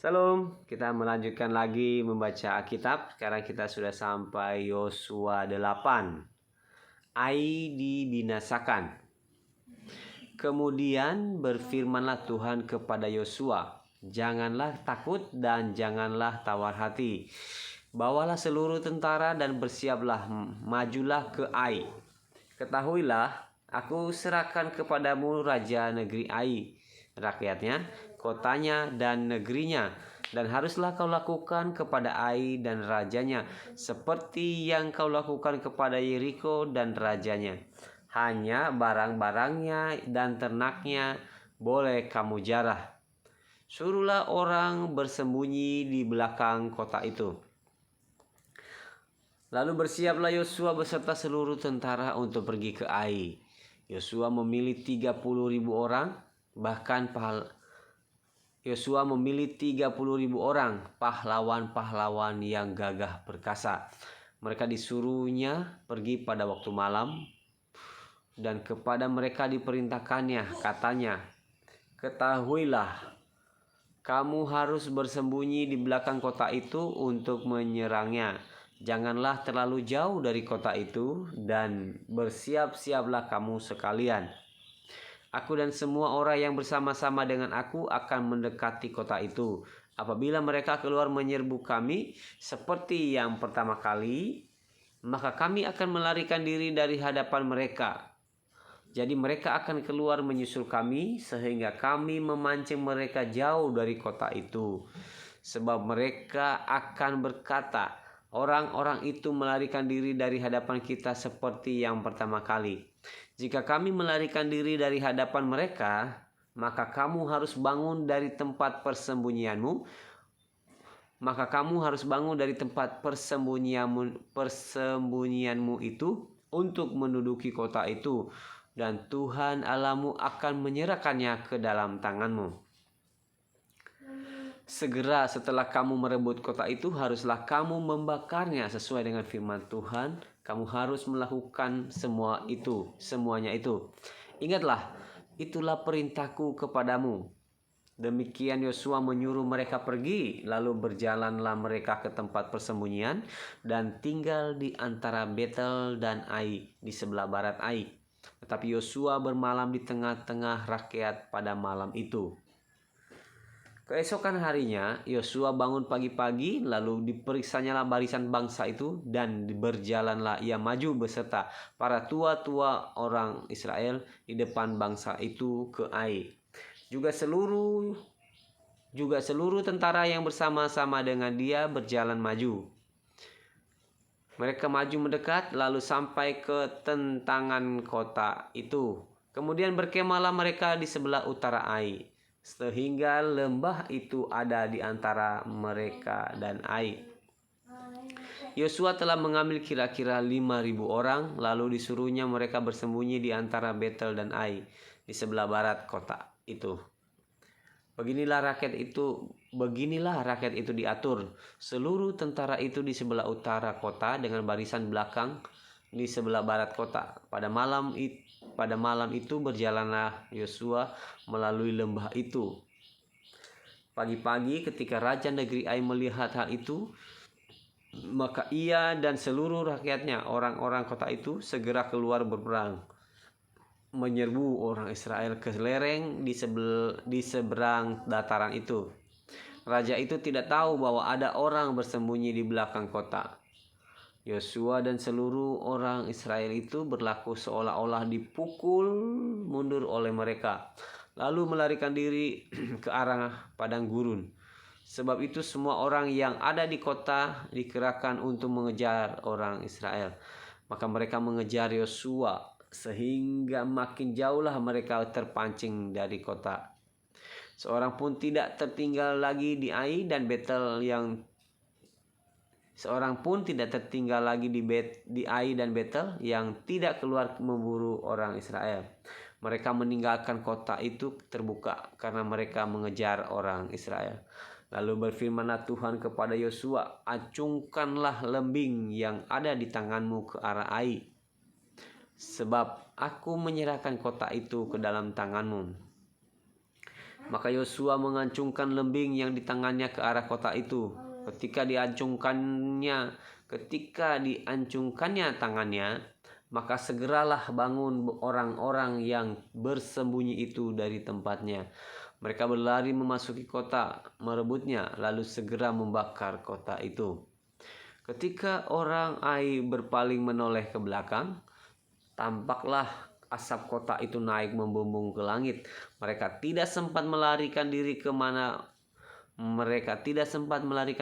Salam, kita melanjutkan lagi membaca Alkitab. Sekarang kita sudah sampai Yosua 8. Ai dibinasakan. Kemudian berfirmanlah Tuhan kepada Yosua, janganlah takut dan janganlah tawar hati. Bawalah seluruh tentara dan bersiaplah, majulah ke Ai. Ketahuilah, aku serahkan kepadamu raja negeri Ai, rakyatnya, kotanya dan negerinya, dan haruslah kau lakukan kepada Ai dan rajanya seperti yang kau lakukan kepada Yeriko dan rajanya. Hanya barang-barangnya dan ternaknya boleh kamu jarah. Suruhlah orang bersembunyi di belakang kota itu. Lalu bersiaplah Yosua beserta seluruh tentara untuk pergi ke Ai. Yosua memilih 30.000 orang, bahkan Yosua memilih 30.000 orang pahlawan-pahlawan yang gagah perkasa. Mereka disuruhnya pergi pada waktu malam, dan kepada mereka diperintahkannya, katanya, ketahuilah, kamu harus bersembunyi di belakang kota itu untuk menyerangnya. Janganlah terlalu jauh dari kota itu, dan bersiap-siaplah kamu sekalian. Aku dan semua orang yang bersama-sama dengan aku akan mendekati kota itu. Apabila mereka keluar menyerbu kami seperti yang pertama kali, maka kami akan melarikan diri dari hadapan mereka. Jadi mereka akan keluar menyusul kami sehingga kami memancing mereka jauh dari kota itu. Sebab mereka akan berkata, orang-orang itu melarikan diri dari hadapan kita seperti yang pertama kali. Jika kami melarikan diri dari hadapan mereka, maka kamu harus bangun dari tempat persembunyianmu. Maka kamu harus bangun dari tempat persembunyianmu itu untuk menduduki kota itu, dan Tuhan Allahmu akan menyerahkannya ke dalam tanganmu. Segera setelah kamu merebut kota itu, haruslah kamu membakarnya sesuai dengan firman Tuhan. Kamu harus melakukan semuanya itu. Ingatlah, itulah perintahku kepadamu. Demikian Yosua menyuruh mereka pergi, lalu berjalanlah mereka ke tempat persembunyian dan tinggal di antara Betel dan Ai, di sebelah barat Ai. Tetapi Yosua bermalam di tengah-tengah rakyat pada malam itu. Keesokan harinya Yosua bangun pagi-pagi, lalu diperiksanyalah barisan bangsa itu, dan berjalanlah ia maju beserta para tua-tua orang Israel di depan bangsa itu ke Ai. Juga seluruh tentara yang bersama-sama dengan dia berjalan maju. Mereka maju mendekat, lalu sampai ke tentangan kota itu. Kemudian berkemahlah mereka di sebelah utara Ai, sehingga lembah itu ada di antara mereka dan Ai. Yosua telah mengambil kira-kira 5.000 orang, lalu disuruhnya mereka bersembunyi di antara Betel dan Ai, di sebelah barat kota itu. Beginilah rakyat itu diatur. Seluruh tentara itu di sebelah utara kota dengan barisan belakang di sebelah barat kota. Pada malam itu berjalanlah Yosua melalui lembah itu. Pagi-pagi ketika raja negeri Ai melihat hal itu, maka ia dan seluruh rakyatnya, orang-orang kota itu, segera keluar berperang, menyerbu orang Israel ke lereng di seberang dataran itu. Raja itu tidak tahu bahwa ada orang bersembunyi di belakang kota. Yosua dan seluruh orang Israel itu berlaku seolah-olah dipukul mundur oleh mereka, lalu melarikan diri ke arah padang gurun. Sebab itu semua orang yang ada di kota dikerahkan untuk mengejar orang Israel. Maka mereka mengejar Yosua sehingga makin jauhlah mereka terpancing dari kota. Seorang pun tidak tertinggal lagi di Ai dan Betel yang tidak keluar memburu orang Israel. Mereka meninggalkan kota itu terbuka karena mereka mengejar orang Israel. Lalu berfirmanlah Tuhan kepada Yosua, acungkanlah lembing yang ada di tanganmu ke arah Ai, sebab aku menyerahkan kota itu ke dalam tanganmu. Maka Yosua mengancungkan lembing yang di tangannya ke arah kota itu. Ketika diancungkannya tangannya, maka segeralah bangun orang-orang yang bersembunyi itu dari tempatnya. Mereka berlari memasuki kota, merebutnya, lalu segera membakar kota itu. Ketika orang Ai berpaling menoleh ke belakang, tampaklah asap kota itu naik membumbung ke langit. Mereka tidak sempat melarikan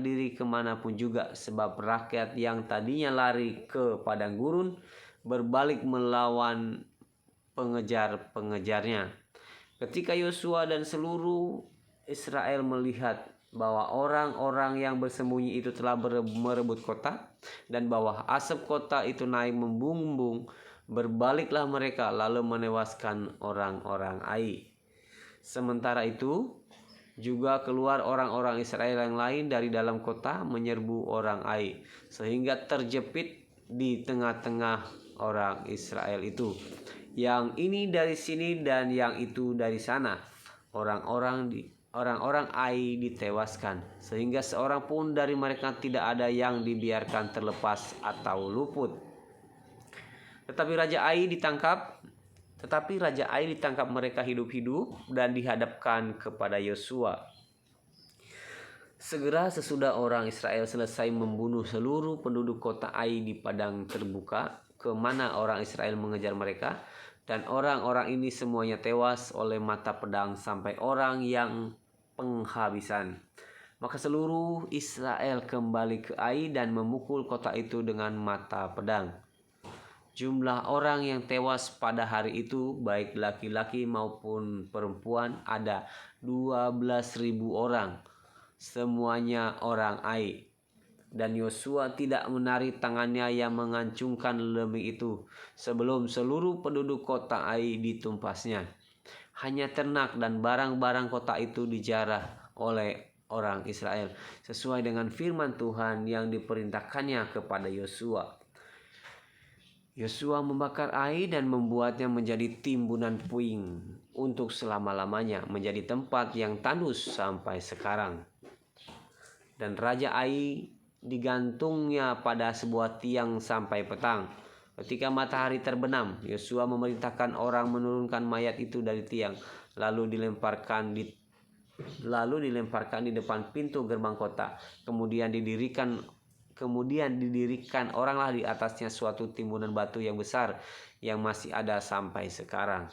diri kemanapun juga, sebab rakyat yang tadinya lari ke padang gurun berbalik melawan pengejar-pengejarnya. Ketika Yosua dan seluruh Israel melihat bahwa orang-orang yang bersembunyi itu telah merebut kota dan bahwa asap kota itu naik membumbung, berbaliklah mereka lalu menewaskan orang-orang Ai. Sementara itu juga keluar orang-orang Israel yang lain dari dalam kota menyerbu orang Ai, sehingga terjepit di tengah-tengah orang Israel itu. Yang ini dari sini dan yang itu dari sana. Orang-orang Ai ditewaskan, sehingga seorang pun dari mereka tidak ada yang dibiarkan terlepas atau luput. Tetapi Raja Ai ditangkap mereka hidup-hidup dan dihadapkan kepada Yosua. Segera sesudah orang Israel selesai membunuh seluruh penduduk kota Ai di padang terbuka, ke mana orang Israel mengejar mereka, dan orang-orang ini semuanya tewas oleh mata pedang sampai orang yang penghabisan. Maka seluruh Israel kembali ke Ai dan memukul kota itu dengan mata pedang. Jumlah orang yang tewas pada hari itu, baik laki-laki maupun perempuan, ada 12.000 orang, semuanya orang Ai. Dan Yosua tidak menarik tangannya yang mengancungkan lembing itu sebelum seluruh penduduk kota Ai ditumpasnya. Hanya ternak dan barang-barang kota itu dijarah oleh orang Israel, sesuai dengan firman Tuhan yang diperintahkannya kepada Yosua. Yosua membakar Ai dan membuatnya menjadi timbunan puing untuk selama-lamanya, menjadi tempat yang tandus sampai sekarang. Dan Raja Ai digantungnya pada sebuah tiang sampai petang. Ketika matahari terbenam, Yosua memerintahkan orang menurunkan mayat itu dari tiang, lalu dilemparkan di depan pintu gerbang kota. Kemudian didirikan oranglah di atasnya suatu timbunan batu yang besar yang masih ada sampai sekarang.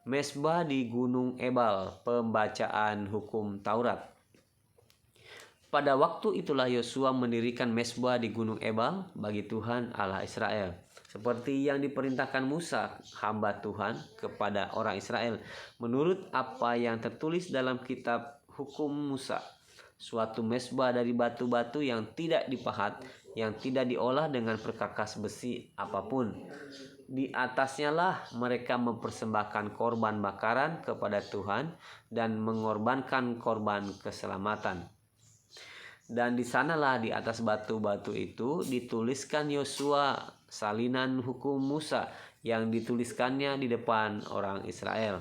Mesbah di Gunung Ebal, pembacaan hukum Taurat. Pada waktu itulah Yosua mendirikan mesbah di Gunung Ebal bagi Tuhan Allah Israel, seperti yang diperintahkan Musa, hamba Tuhan, kepada orang Israel, menurut apa yang tertulis dalam kitab hukum Musa. Suatu mesbah dari batu-batu yang tidak dipahat, yang tidak diolah dengan perkakas besi apapun. Di atasnya lah mereka mempersembahkan korban bakaran kepada Tuhan dan mengorbankan korban keselamatan. Dan di sanalah di atas batu-batu itu dituliskan Yosua salinan hukum Musa yang dituliskannya di depan orang Israel.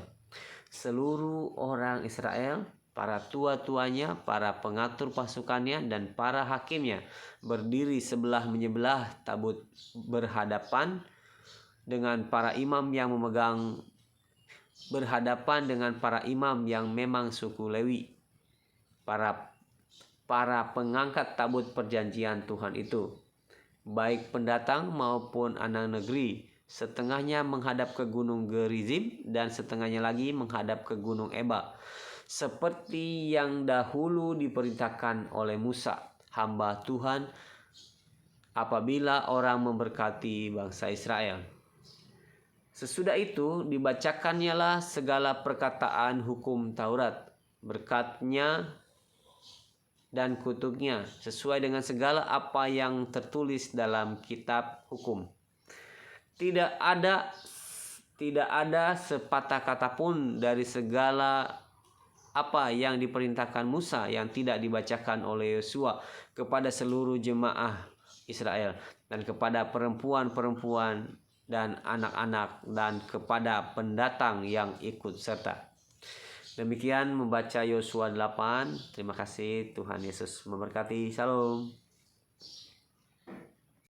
Seluruh orang Israel, para tua-tuanya, para pengatur pasukannya, dan para hakimnya berdiri sebelah menyebelah tabut berhadapan dengan para imam yang memang suku Lewi, para pengangkat tabut perjanjian Tuhan itu, baik pendatang maupun anak negeri. Setengahnya menghadap ke gunung Gerizim dan setengahnya lagi menghadap ke gunung Ebal, seperti yang dahulu diperintahkan oleh Musa, hamba Tuhan, apabila orang memberkati bangsa Israel. Sesudah itu dibacakannya lah segala perkataan hukum Taurat, berkatnya dan kutuknya, sesuai dengan segala apa yang tertulis dalam kitab hukum. Tidak ada sepatah kata pun dari segala apa yang diperintahkan Musa yang tidak dibacakan oleh Yosua kepada seluruh jemaah Israel, dan kepada perempuan-perempuan dan anak-anak, dan kepada pendatang yang ikut serta. Demikian membaca Yosua 8. Terima kasih, Tuhan Yesus memberkati. Shalom.